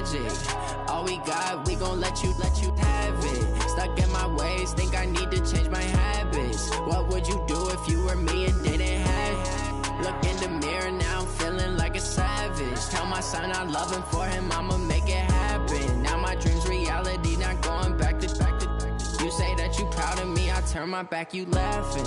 magic. All we got, we gon' let you have it. Stuck in my ways, think I need to change my habits. What would you do if you were me and didn't have it? Look in the mirror, now I'm feeling like a savage. Tell my son I love him, for him I'ma make it happen. Now my dream's reality, not going back to. You say that you proud of me, I turn my back, you laughing.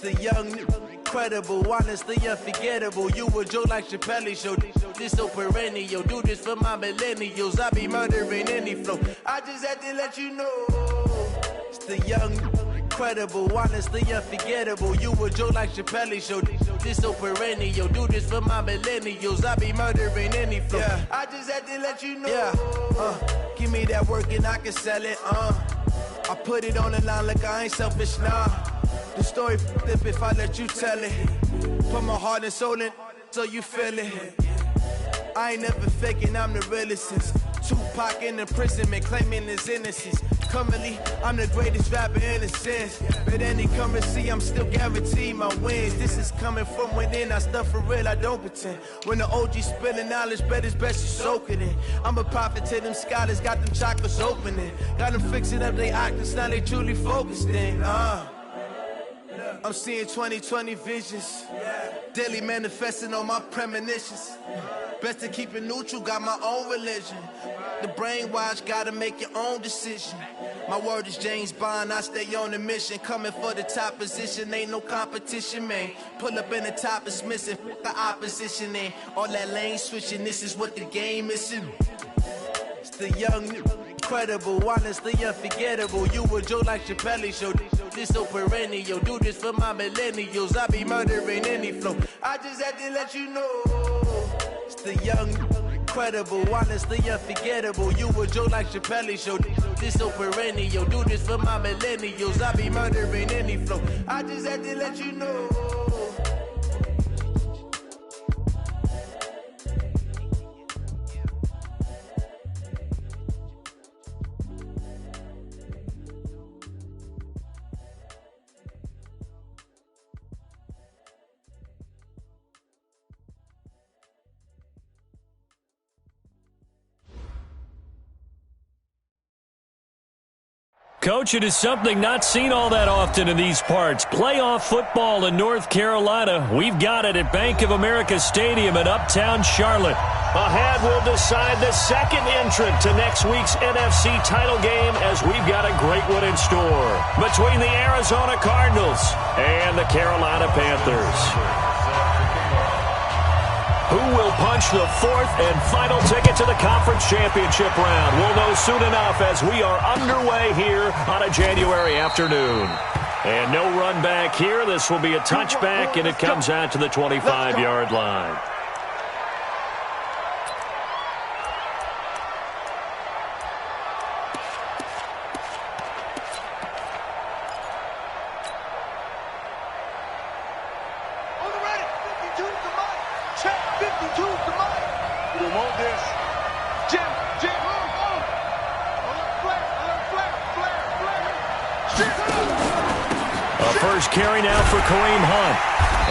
The young, incredible, honestly unforgettable. You a joke like Chappelle show. This so perennial. Do this for my millennials. I be murdering any flow. I just had to let you know. It's the young, incredible, honestly unforgettable. You a joke like Chappelle show. This so perennial. Do this for my millennials. I be murdering any flow. Yeah. I just had to let you know. Yeah. Give me that work and I can sell it. I put it on the line like I ain't selfish, nah. The story flip if I let you tell it. Put my heart and soul in so you feel it. I ain't never faking, I'm the realest since Tupac in imprisonment, claiming his innocence. Currently, I'm the greatest rapper in a sense. But any currency, I'm still guaranteed my wins. This is coming from within, I stuff for real, I don't pretend. When the OG spilling knowledge, bet it's best you soak it in. I'm a prophet to them scholars, got them chakras opening. Got them fixing up they octaves, now they truly focused in. I'm seeing 2020 visions. Daily manifesting on my premonitions. Best to keep it neutral, got my own religion. The brainwash, gotta make your own decision. My word is James Bond, I stay on a mission. Coming for the top position, ain't no competition, man. Pull up in the top, it's missing, the opposition in. All that lane switching, this is what the game is in. It's the young, incredible, honestly unforgettable. You a joke like Chappelle show. This so perennial. Do this for my millennials. I be murdering any flow. I just had to let you know. It's the young, incredible, honestly unforgettable. You a joke like Chappelle show. This so perennial. Do this for my millennials. I be murdering any flow. I just had to let you know. Coach, it is something not seen all that often in these parts. Playoff football in North Carolina. We've got it at Bank of America Stadium in Uptown Charlotte. Ahead, we'll decide the second entrant to next week's NFC title game, as we've got a great one in store between the Arizona Cardinals and the Carolina Panthers. Who will punch the fourth and final ticket to the conference championship round? We'll know soon enough as we are underway here on a January afternoon. And no run back here. This will be a touchback, and it comes out to the 25-yard line. Carry now for Kareem Hunt.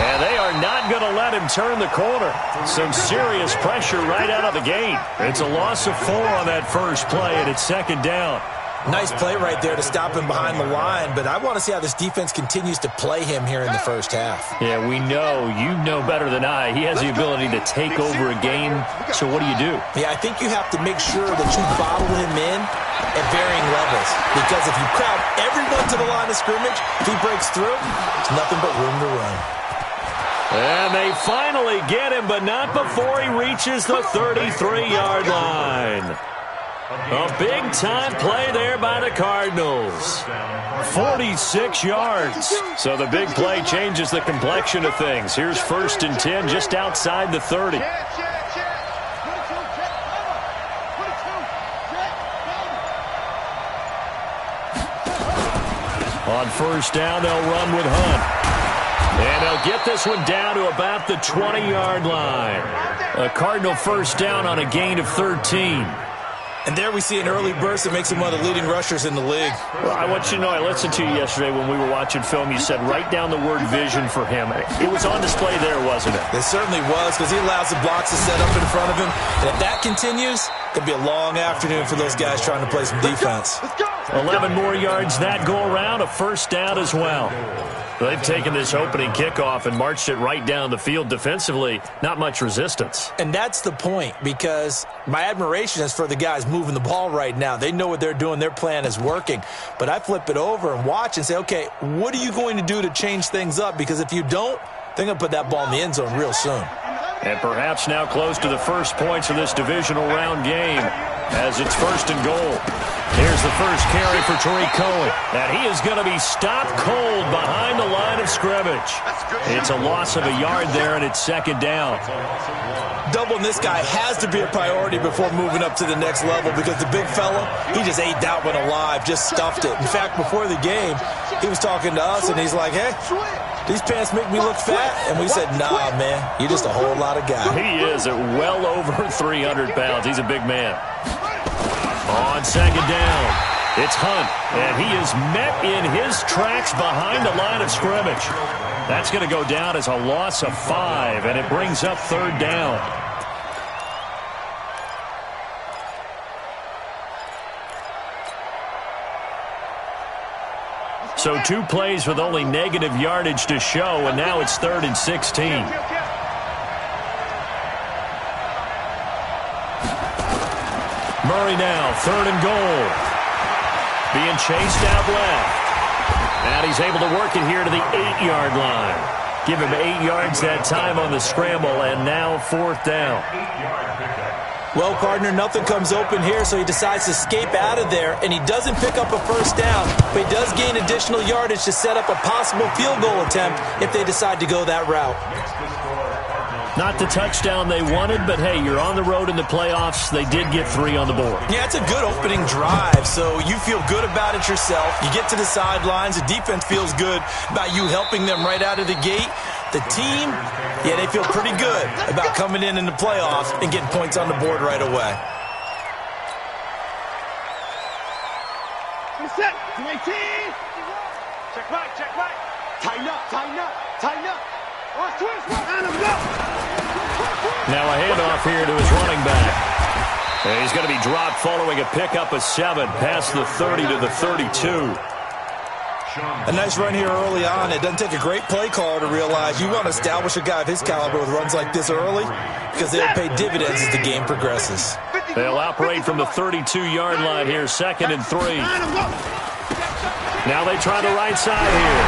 And they are not going to let him turn the corner. Some serious pressure right out of the gate. It's a loss of 4 on that first play, and it's second down. Nice play right there to stop him behind the line, but I want to see how this defense continues to play him here in the first half. Yeah, we know. You know better than I. He has the ability to take over a game, so what do? Yeah, I think you have to make sure that you bottle him in at varying levels, because if you crowd everyone to the line of scrimmage, if he breaks through, it's nothing but room to run. And they finally get him, but not before he reaches the 33-yard line. A big-time play there by the Cardinals. 46 yards. So the big play changes the complexion of things. Here's 1st and 10 just outside the 30. On first down, they'll run with Hunt. And they'll get this one down to about the 20-yard line. A Cardinal first down on a gain of 13. And there we see an early burst that makes him one of the leading rushers in the league. Well, I want you to know, I listened to you yesterday when we were watching film. You said write down the word vision for him. It was on display there, wasn't it? It certainly was, because he allows the blocks to set up in front of him. And if that continues, it'll be a long afternoon for those guys trying to play some defense. 11 more yards that go around, a first down as well. They've taken this opening kickoff and marched it right down the field defensively. Not much resistance. And that's the point, because my admiration is for the guys moving the ball right now. They know what they're doing. Their plan is working. But I flip it over and watch and say, okay, what are you going to do to change things up? Because if you don't, they're going to put that ball in the end zone real soon. And perhaps now close to the first points of this divisional round game as it's first and goal. Here's the first carry for Tariq Cohen. And he is going to be stopped cold behind the line of scrimmage. It's a loss of a yard there, and it's second down. Doubling this guy has to be a priority before moving up to the next level, because the big fella, he just ate that one alive, just stuffed it. In fact, before the game, he was talking to us, and he's like, hey, these pants make me look fat. And we said, nah, man, you're just a whole lot of guy. He is at well over 300 pounds. He's a big man. On second down, it's Hunt, and he is met in his tracks behind the line of scrimmage. That's going to go down as a loss of 5, and it brings up third down. So 2 plays with only negative yardage to show, and now it's 3rd and 16. Murray now, 3rd and goal. Being chased out left. And he's able to work it here to the 8-yard line. Give him 8 yards that time on the scramble, and now 4th down. Well, partner, nothing comes open here, so he decides to escape out of there, and he doesn't pick up a first down, but he does gain additional yardage to set up a possible field goal attempt if they decide to go that route. Not the touchdown they wanted, but hey, you're on the road in the playoffs. They did get 3 on the board. Yeah, it's a good opening drive, so you feel good about it yourself. You get to the sidelines. The defense feels good about you helping them right out of the gate. The team, yeah, they feel pretty good about coming in the playoffs and getting points on the board right away. Set, 18. Check back, check back. Tighten up, tighten up, tighten up. Now a handoff here to his running back. And he's going to be dropped following a pickup of 7 past the 30 to the 32. A nice run here early on. It doesn't take a great play caller to realize you want to establish a guy of his caliber with runs like this early, because they'll pay dividends as the game progresses. They'll operate from the 32-yard line here, 2nd and 3. Now they try the right side here.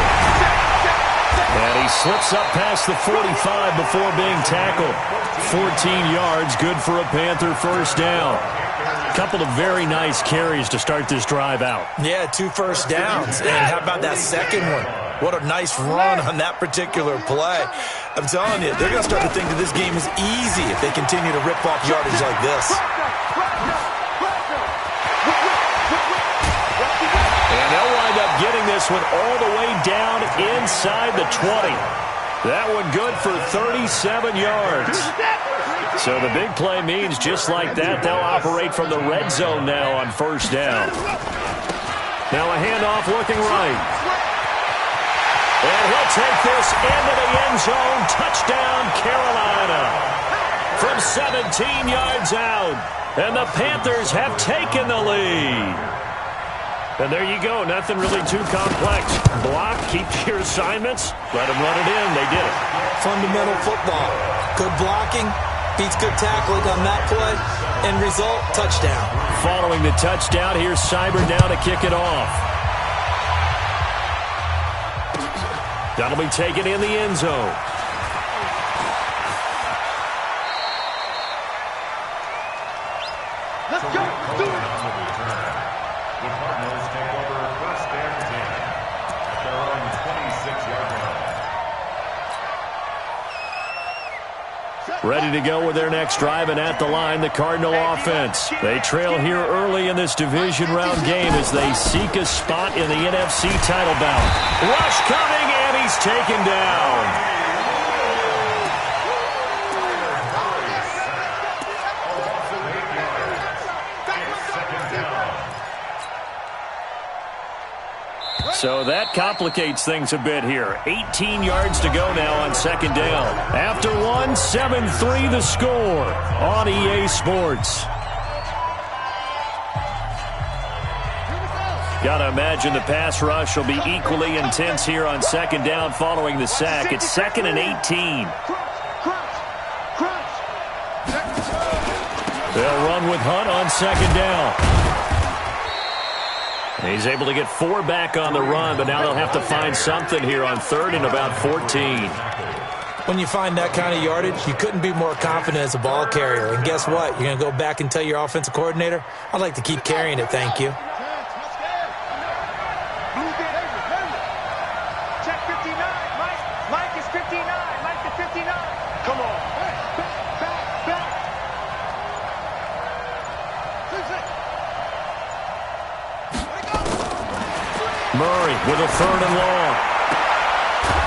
And he slips up past the 45 before being tackled. 14 yards, good for a Panther first down. Couple of very nice carries to start this drive out. Yeah, 2 first downs. And how about that second one? What a nice run on that particular play. I'm telling you, they're going to start to think that this game is easy if they continue to rip off yardage like this. And they'll wind up getting this one all the way down inside the 20. That one good for 37 yards. So the big play means just like that, they'll operate from the red zone now on first down. Now a handoff looking right. And he'll take this into the end zone. Touchdown, Carolina. From 17 yards out. And the Panthers have taken the lead. And there you go. Nothing really too complex. Block, keep your assignments, let them run it in. They did it. Fundamental football. Good blocking, beats good tackling on that play. End result, touchdown. Following the touchdown, here's Cyber now to kick it off. That'll be taken in the end zone. Let's go. Do it. The Cardinals take over 1st and 10 at their own 26-yard line. Ready to go with their next drive, and at the line, the Cardinal offense. They trail here early in this division round game as they seek a spot in the NFC title bout. Rush coming, and he's taken down. So that complicates things a bit here. 18 yards to go now on second down. After one, 7-3 the score on EA Sports. Gotta imagine the pass rush will be equally intense here on second down following the sack. It's 2nd and 18. They'll run with Hunt on second down. He's able to get 4 back on the run, but now they'll have to find something here on 3rd and about 14. When you find that kind of yardage, you couldn't be more confident as a ball carrier. And guess what? You're going to go back and tell your offensive coordinator, I'd like to keep carrying it, thank you. Check 59. Mike is 59. Mike is 59. Come on. Back. Murray with a 3rd and long.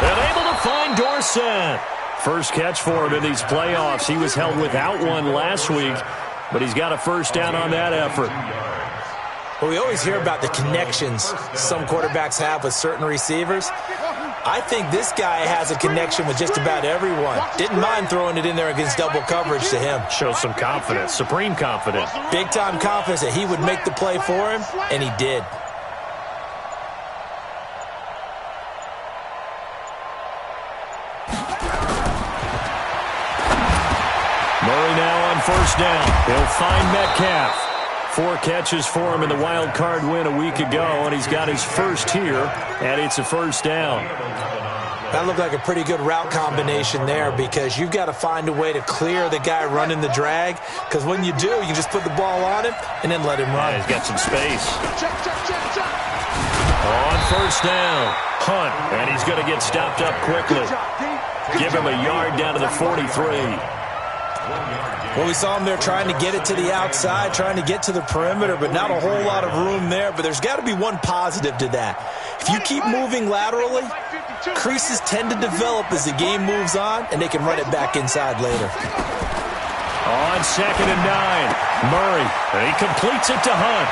And able to find Dorsett. First catch for him in these playoffs. He was held without one last week, but he's got a first down on that effort. Well, we always hear about the connections some quarterbacks have with certain receivers. I think this guy has a connection with just about everyone. Didn't mind throwing it in there against double coverage to him. Shows some confidence, supreme confidence. Big-time confidence that he would make the play for him, and he did. Murray now on first down. He'll find Metcalf. 4 catches for him in the wild card win a week ago, and he's got his first here, and it's a first down. That looked like a pretty good route combination there because you've got to find a way to clear the guy running the drag, because when you do, you just put the ball on him and then let him run. Yeah, he's got some space. On first down, Hunt, and he's going to get stopped up quickly. Give him a yard down to the 43. Well, we saw him there trying to get it to the outside, trying to get to the perimeter, but not a whole lot of room there. But there's got to be one positive to that. If you keep moving laterally, creases tend to develop as the game moves on, and they can run it back inside later. On 2nd and 9, Murray, and he completes it to Hunt.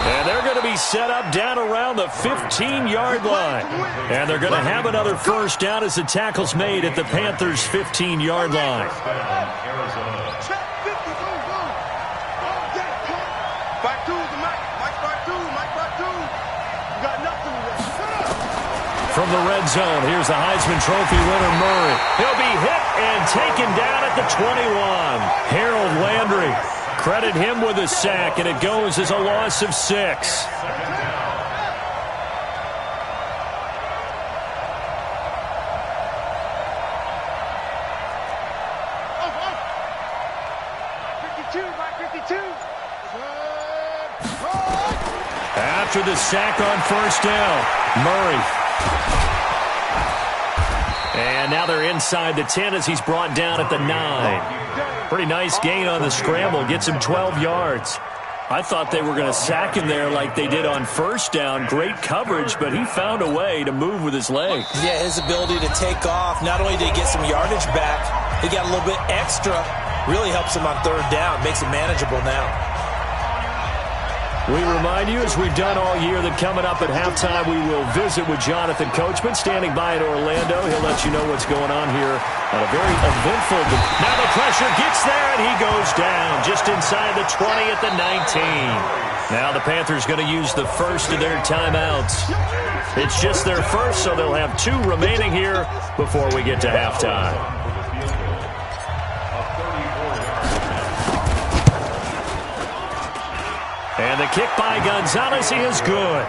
And they're going to be set up down around the 15-yard line. And they're going to have another first down as the tackle's made at the Panthers' 15-yard line. From the red zone, here's the Heisman Trophy winner, Murray. He'll be hit and taken down at the 21. Harold Landry. Credit him with a sack, and it goes as a loss of 6. After the sack on first down, Murray. And now they're inside the 10 as he's brought down at the 9. Pretty nice gain on the scramble. Gets him 12 yards. I thought they were going to sack him there like they did on first down. Great coverage, but he found a way to move with his legs. Yeah, his ability to take off. Not only did he get some yardage back, he got a little bit extra. Really helps him on third down. Makes it manageable now. We remind you, as we've done all year, that coming up at halftime, we will visit with Jonathan Coachman, standing by in Orlando. He'll let you know what's going on here on a very eventful. Now the pressure gets there, and he goes down just inside the 20 at the 19. Now the Panthers going to use the first of their timeouts. It's just their first, so they'll have 2 remaining here before we get to halftime. And the kick by Gonzalez is good.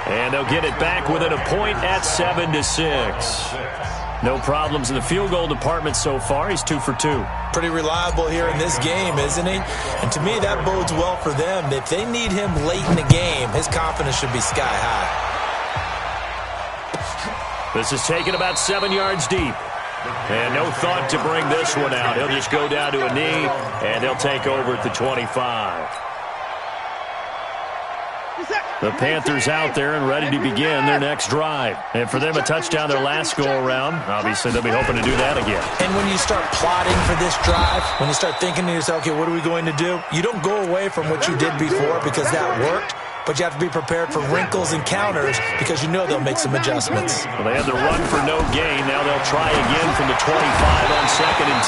And they'll get it back within a point at 7-6. No problems in the field goal department so far. He's 2 for 2. Pretty reliable here in this game, isn't he? And to me, that bodes well for them. If they need him late in the game, his confidence should be sky high. This is taken about 7 yards deep. And no thought to bring this one out. He'll just go down to a knee, and they'll take over at the 25. The Panthers out there and ready to begin their next drive. And for them, a touchdown their last go-around. Obviously, they'll be hoping to do that again. And when you start plotting for this drive, when you start thinking to yourself, okay, what are we going to do? You don't go away from what you did before because that worked, but you have to be prepared for wrinkles and counters because you know they'll make some adjustments. Well, they had the run for no gain. Now they'll try again from the 25 on 2nd and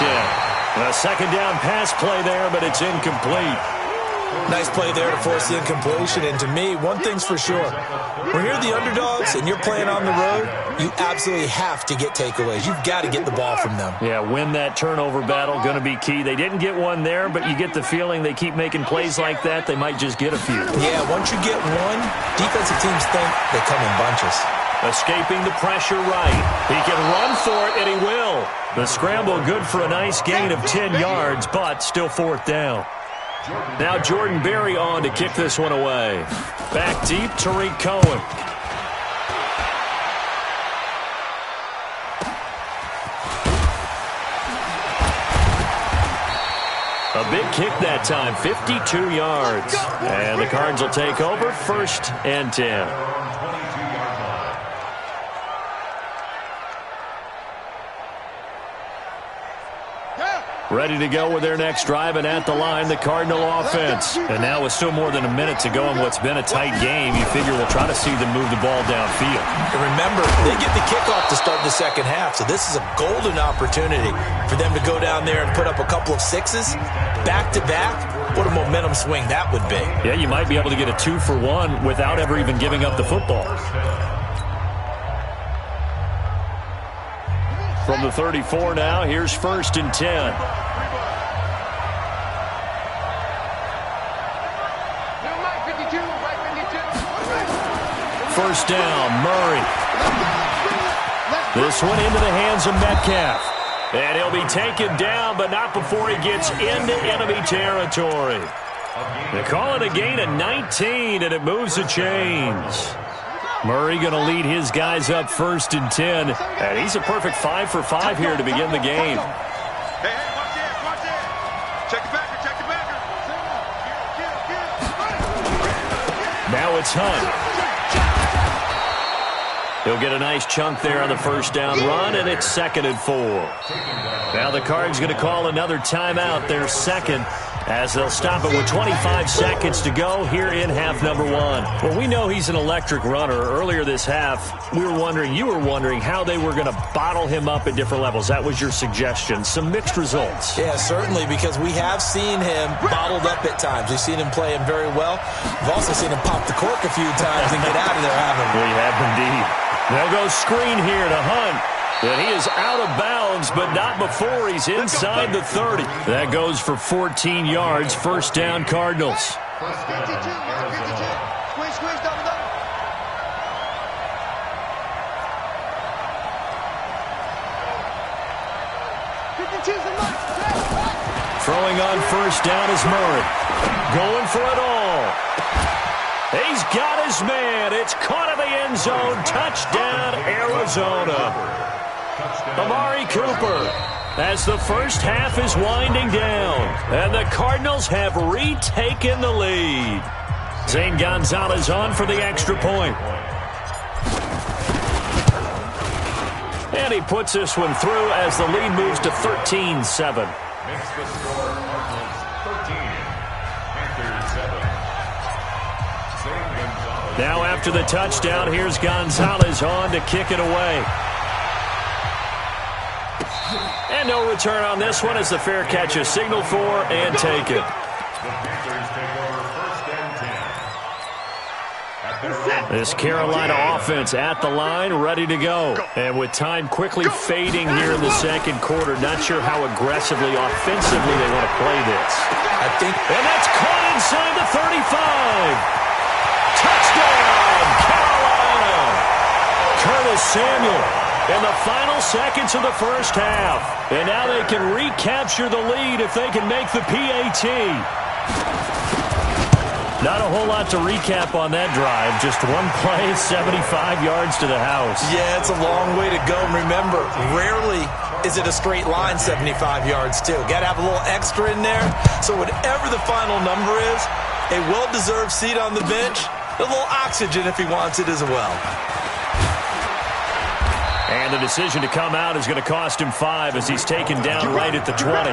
10. A second down pass play there, but it's incomplete. Nice play there to force the incompletion. And to me, one thing's for sure. When you're the underdogs and you're playing on the road, you absolutely have to get takeaways. You've got to get the ball from them. Yeah, win that turnover battle, going to be key. They didn't get one there, but you get the feeling they keep making plays like that, they might just get a few. Yeah, once you get one, defensive teams think they come in bunches. Escaping the pressure right. He can run for it, and he will. The scramble good for a nice gain of 10 yards, but still 4th down. Now Jordan Berry on to kick this one away. Back deep, Tariq Cohen. A big kick that time, 52 yards. And the Cards will take over, 1st and 10. Ready to go with their next drive, and at the line, the Cardinal offense. And now with still more than a minute to go in what's been a tight game, you figure we'll try to see them move the ball downfield. And remember, they get the kickoff to start the second half, so this is a golden opportunity for them to go down there and put up a couple of sixes back-to-back. What a momentum swing that would be. Yeah, you might be able to get a 2-for-1 without ever even giving up the football. From the 34 now, here's 1st and 10. First down, Murray. This one into the hands of Metcalf. And he'll be taken down, but not before he gets into enemy territory. They call it a gain of 19, and it moves the chains. Murray going to lead his guys up 1st and 10. And he's a perfect 5 for 5 here to begin the game. Hey, watch this. Check the backer. Now it's Hunt. He'll get a nice chunk there on the first down run, and it's 2nd and 4. Now the Cards going to call another timeout, their second, as they'll stop it with 25 seconds to go here in half number 1. Well, we know he's an electric runner. Earlier this half, you were wondering how they were going to bottle him up at different levels. That was your suggestion. Some mixed results. Yeah, certainly, because we have seen him bottled up at times. We've seen him playing very well. We've also seen him pop the cork a few times and get out of there, haven't we? We have indeed. They'll go screen here to Hunt. And he is out of bounds, but not before he's inside the 30. That goes for 14 yards. First down, Cardinals. Throwing on first down is Murray. Going for it all. He's got his man. It's caught in the end zone. Touchdown, Arizona. Amari Cooper, as the first half is winding down, and the Cardinals have retaken the lead. Zane Gonzalez on for the extra point. And he puts this one through as the lead moves to 13-7. Makes the score Cardinals 13, Panthers 7. Now after the touchdown, here's Gonzalez on to kick it away. And no return on this one as the fair catch is signaled for and taken. The Panthers take over 1st and 10. This Carolina offense at the line, ready to go. And with time quickly fading here in the second quarter, not sure how aggressively, offensively they want to play this. And that's caught inside the 35. Touchdown, Carolina! Curtis Samuel in the final seconds of the first half. And now they can recapture the lead if they can make the PAT. Not a whole lot to recap on that drive. Just one play, 75 yards to the house. Yeah, it's a long way to go. And remember, rarely is it a straight line 75 yards too? Got to have a little extra in there. So whatever the final number is, a well-deserved seat on the bench, a little oxygen if he wants it as well. And the decision to come out is going to cost him 5 as he's taken down right at the 20.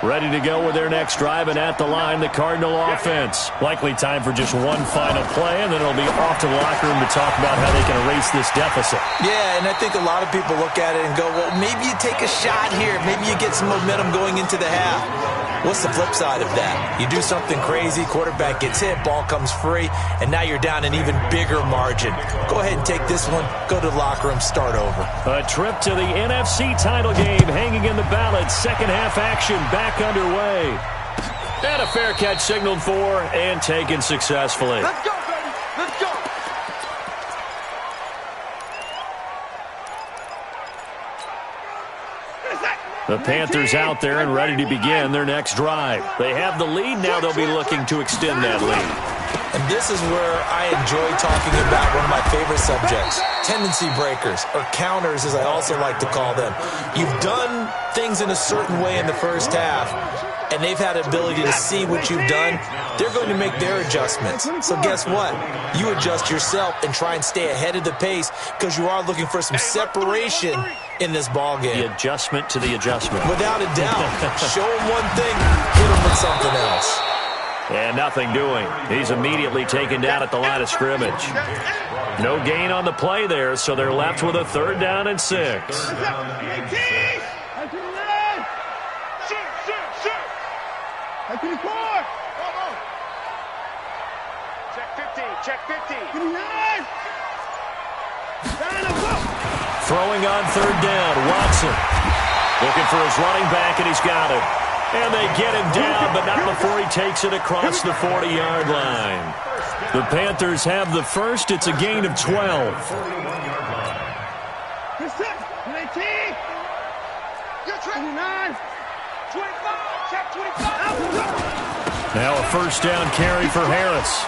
Ready to go with their next drive, and at the line, the Cardinal offense. Likely time for just one final play, and then it'll be off to the locker room to talk about how they can erase this deficit. Yeah, and I think a lot of people look at it and go, well, maybe you take a shot here. Maybe you get some momentum going into the half. What's the flip side of that? You do something crazy, quarterback gets hit, ball comes free, and now you're down an even bigger margin. Go ahead and take this one, go to the locker room, start over. A trip to the NFC title game hanging in the balance. Second half action back underway. And a fair catch signaled for and taken successfully. Let's go, baby. Let's go. The Panthers out there and ready to begin their next drive. They have the lead. Now they'll be looking to extend that lead. And this is where I enjoy talking about one of my favorite subjects, tendency breakers, or counters as I also like to call them. You've done things in a certain way in the first half, and they've had the ability to see what you've done. They're going to make their adjustments. So guess what? You adjust yourself and try and stay ahead of the pace because you are looking for some separation in this ball game. The adjustment to the adjustment. Without a doubt. Show him one thing, hit him with something else. And nothing doing. He's immediately taken down at the line of scrimmage. No gain on the play there, so they're left with a 3rd down and 6. Check 50. Throwing on 3rd down, Watson. Looking for his running back, and he's got it. And they get him down, but not before he takes it across the 40-yard line. The Panthers have the first. It's a gain of 12. Now a 1st down carry for Harris.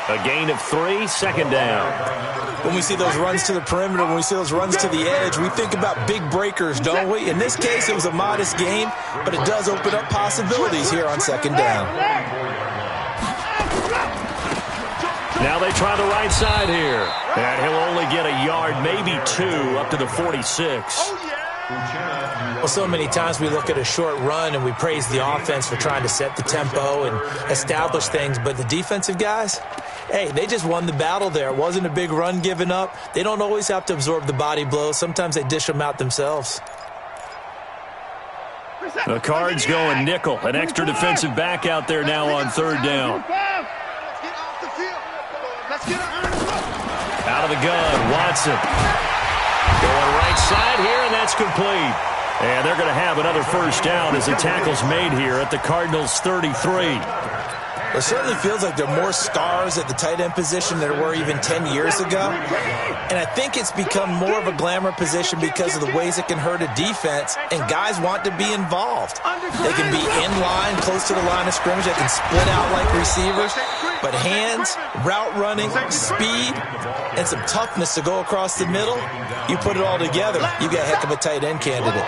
A gain of 3, 2nd down. When we see those runs to the perimeter, when we see those runs to the edge, we think about big breakers, don't we? In this case, it was a modest gain, but it does open up possibilities here on 2nd down. Now they try the right side here. And he'll only get a yard, maybe 2, up to the 46. Well, so many times we look at a short run and we praise the offense for trying to set the tempo and establish things, but the defensive guys, hey, they just won the battle there. It wasn't a big run given up. They don't always have to absorb the body blows. Sometimes they dish them out themselves. The Cards going nickel. An extra defensive back out there now on 3rd down. Out of the gun, Watson. Going right side here, and that's complete. And they're going to have another 1st down as the tackle's made here at the Cardinals' 33. It certainly feels like there are more stars at the tight end position than there were even 10 years ago. And I think it's become more of a glamour position because of the ways it can hurt a defense, and guys want to be involved. They can be in line, close to the line of scrimmage. They can split out like receivers. But hands, route running, speed, and some toughness to go across the middle, you put it all together, you got a heck of a tight end candidate.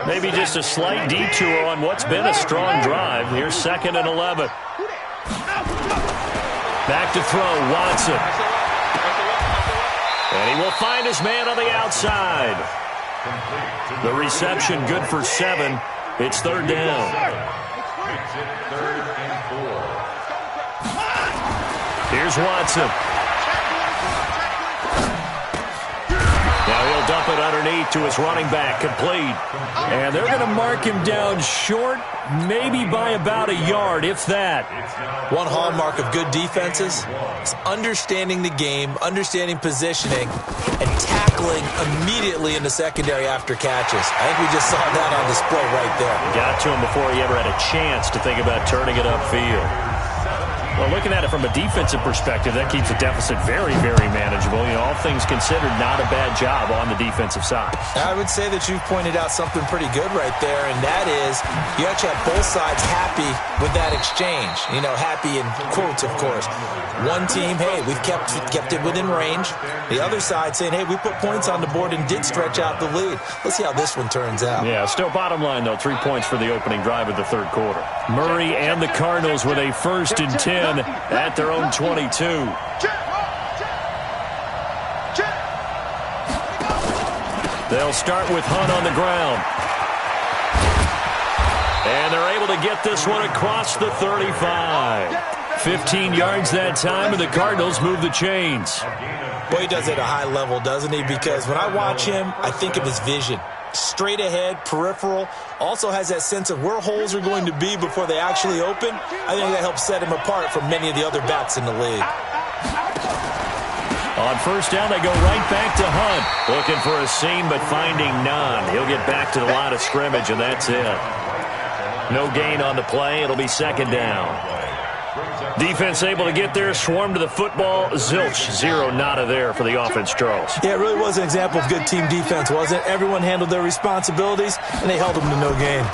Maybe just a slight detour on what's been a strong drive. Here's 2nd and 11. Back to throw, Watson. And he will find his man on the outside. The reception good for 7. It's 3rd down. Here's Watson. Now he'll dump it underneath to his running back, complete. And they're going to mark him down short, maybe by about a yard, if that. One hallmark of good defenses is understanding the game, understanding positioning, and tackling immediately in the secondary after catches. I think we just saw that on display right there. Got to him before he ever had a chance to think about turning it upfield. Well, looking at it from a defensive perspective, that keeps the deficit very, very manageable. You know, all things considered, not a bad job on the defensive side. I would say that you've pointed out something pretty good right there, and that is you actually have both sides happy with that exchange. You know, happy in quotes, of course. One team, hey, we've kept it within range. The other side saying, hey, we put points on the board and did stretch out the lead. Let's see how this one turns out. Yeah, still bottom line, though, 3 points for the opening drive of the third quarter. Murray and the Cardinals with a 1st and 10 at their own 22. They'll start with Hunt on the ground. And they're able to get this one across the 35. 15 yards that time, and the Cardinals move the chains. Boy, he does it at a high level, doesn't he? Because when I watch him, I think of his vision. Straight ahead, peripheral, also has that sense of where holes are going to be before they actually open. I think that helps set him apart from many of the other backs in the league. On 1st down, they go right back to Hunt. Looking for a seam, but finding none. He'll get back to the line of scrimmage, and that's it. No gain on the play. It'll be 2nd down. Defense able to get there, swarm to the football. Zilch, 0 nada there for the offense, Charles. Yeah, it really was an example of good team defense, wasn't it? Everyone handled their responsibilities, and they held them to no gain.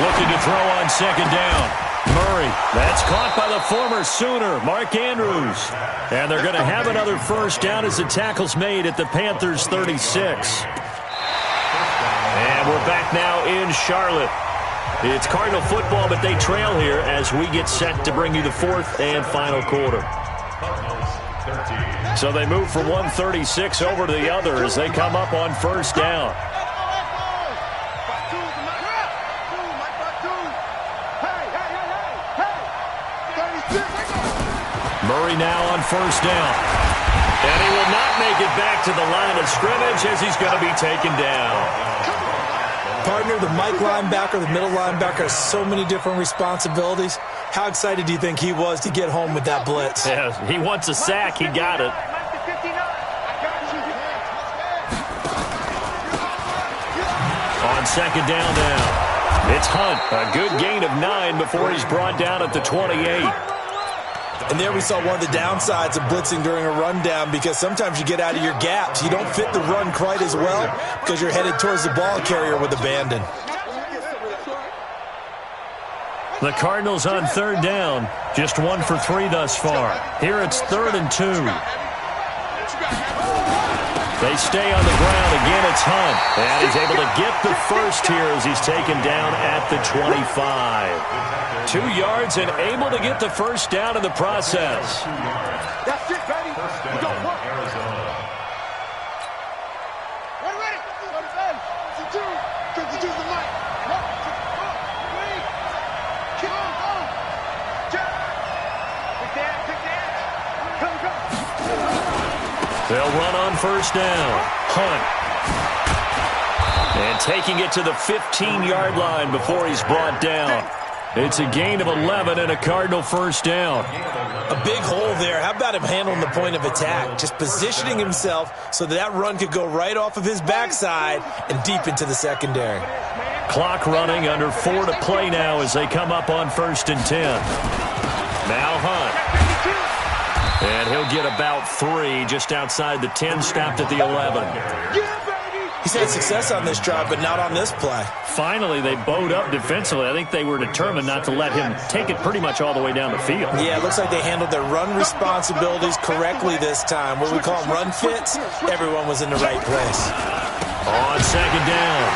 Looking to throw on 2nd down. Murray, that's caught by the former Sooner, Mark Andrews. And they're going to have another 1st down as the tackle's made at the Panthers' 36. And we're back now in Charlotte. It's Cardinal football, but they trail here as we get set to bring you the 4th and final quarter. So they move from 136 over to the other as they come up on 1st down. Murray now on 1st down. And he will not make it back to the line of scrimmage as he's going to be taken down. Partner, the Mike linebacker, the middle linebacker has so many different responsibilities. How excited do you think he was to get home with that blitz? Yeah, he wants a sack. He got it. On 2nd down now, it's Hunt. A good gain of 9 before he's brought down at the 28. And there we saw one of the downsides of blitzing during a rundown, because sometimes you get out of your gaps. You don't fit the run quite as well because you're headed towards the ball carrier with abandon. The Cardinals on 3rd down, just 1 for 3 thus far. Here it's 3rd and 2. They stay on the ground. Again, it's Hunt. And he's able to get the 1st here as he's taken down at the 25. 2 yards and able to get the 1st down in the process. That's it, baby. We go work. Ready. They'll run on 1st down. Hunt. And taking it to the 15-yard line before he's brought down. It's a gain of 11 and a Cardinal 1st down. A big hole there. How about him handling the point of attack? Just positioning himself so that run could go right off of his backside and deep into the secondary. Clock running, under 4 to play now as they come up on 1st and 10. Now Hunt. And he'll get about 3 just outside the 10, stopped at the 11. He's had success on this drive, but not on this play. Finally, they bowed up defensively. I think they were determined not to let him take it pretty much all the way down the field. Yeah, it looks like they handled their run responsibilities correctly this time. What we call them run fits, everyone was in the right place. On 2nd down,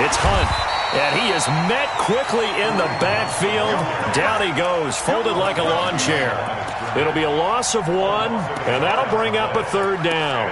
it's Hunt. And he is met quickly in the backfield. Down he goes, folded like a lawn chair. It'll be a loss of 1, and that'll bring up a 3rd down.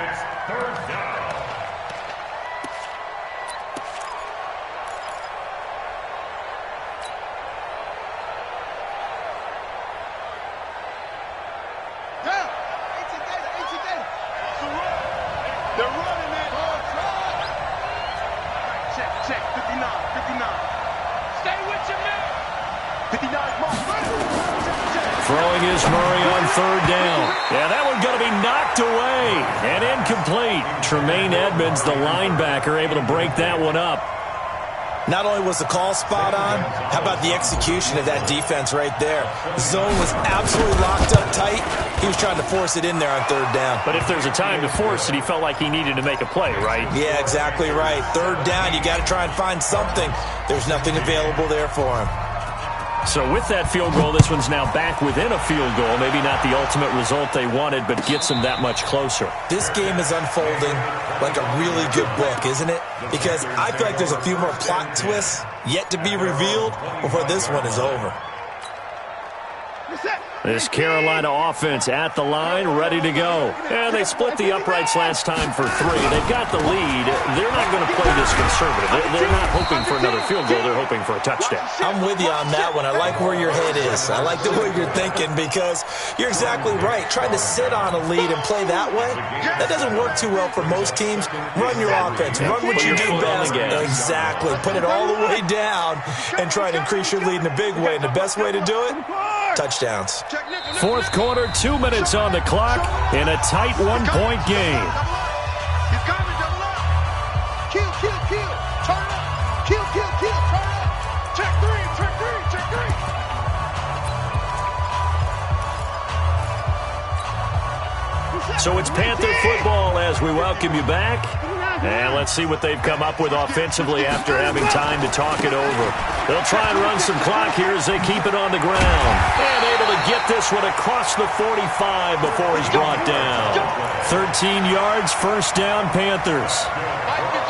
Throwing is Murray on 3rd down. Yeah, that one's going to be knocked away and incomplete. Tremaine Edmonds, the linebacker, able to break that one up. Not only was the call spot on, how about the execution of that defense right there? The zone was absolutely locked up tight. He was trying to force it in there on third down. But if there's a time to force it, he felt like he needed to make a play, right? Yeah, exactly right. Third down, you got to try and find something. There's nothing available there for him. So with that field goal, this one's now back within a field goal. Maybe not the ultimate result they wanted, but gets them that much closer. This game is unfolding like a really good book, isn't it? Because I feel like there's a few more plot twists yet to be revealed before this one is over. This Carolina offense at the line, ready to go. And they split the uprights last time for 3. They've got the lead. They're not going to play this conservative. They're not hoping for another field goal. They're hoping for a touchdown. I'm with you on that one. I like where your head is. I like the way you're thinking because you're exactly right. Trying to sit on a lead and play that way, that doesn't work too well for most teams. Run your offense. Run what you do best. Exactly. Put it all the way down and try to increase your lead in a big way. And the best way to do it? Touchdowns. Fourth quarter, 2 minutes on the clock in a tight one-point game. He's coming, double up. Kill, kill, kill. Turn up. Kill, kill, kill. Turn up. Check 3, check 3, check 3. So it's Panther football as we welcome you back. And let's see what they've come up with offensively after having time to talk it over. They'll try and run some clock here as they keep it on the ground. And able to get this one across the 45 before he's brought down. 13 yards, first down, Panthers.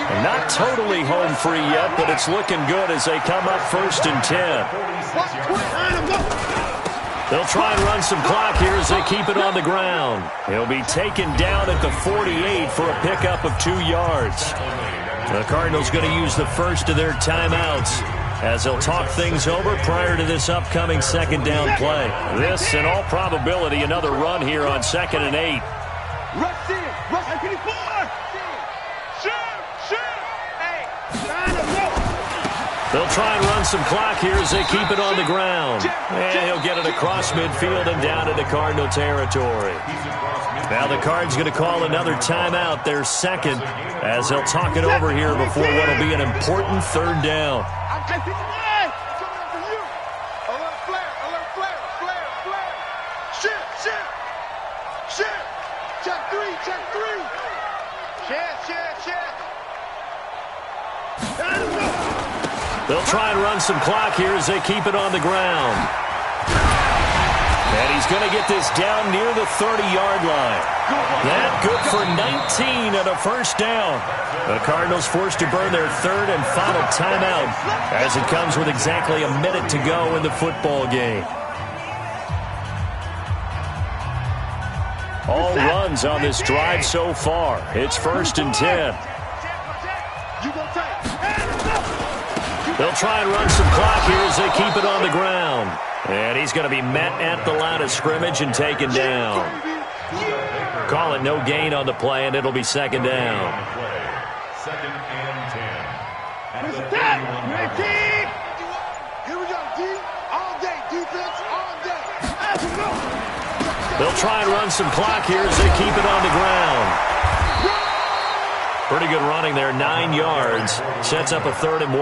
And not totally home free yet, but it's looking good as they come up 1st and 10. They'll try and run some clock here as they keep it on the ground. He'll be taken down at the 48 for a pickup of 2 yards. The Cardinals going to use the first of their timeouts as they'll talk things over prior to this upcoming second down play. This, in all probability, another run here on 2nd and 8. Rush in. Rush in. 54. Shoot. Shoot. Hey. They'll try and run some clock here as they keep it on the ground. And he'll get it across midfield and down into Cardinal territory. Now the Cards going to call another timeout, their second, as they'll talk it over here before what will be an important third down. They'll try and run some clock here as they keep it on the ground. And he's going to get this down near the 30-yard line. That good for 19 and a first down. The Cardinals forced to burn their third and final timeout as it comes with exactly a minute to go in the football game. All runs on this drive so far. It's 1st and 10. They'll try and run some clock here as they keep it on the ground. And he's going to be met at the line of scrimmage and taken down. Call it no gain on the play, and it'll be second down. 2nd and 10. Here we go, D. All day. Defense, all day. They'll try and run some clock here as they keep it on the ground. Pretty good running there, 9 yards. Sets up a 3rd and 1.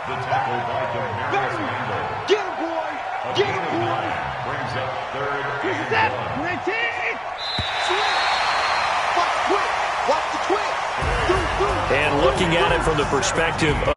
The tackle by Demarius Randall. Get him, boy. Get him, boy. Brings up 3rd and 1. Watch the twist. Watch the twist. And looking at it from the perspective of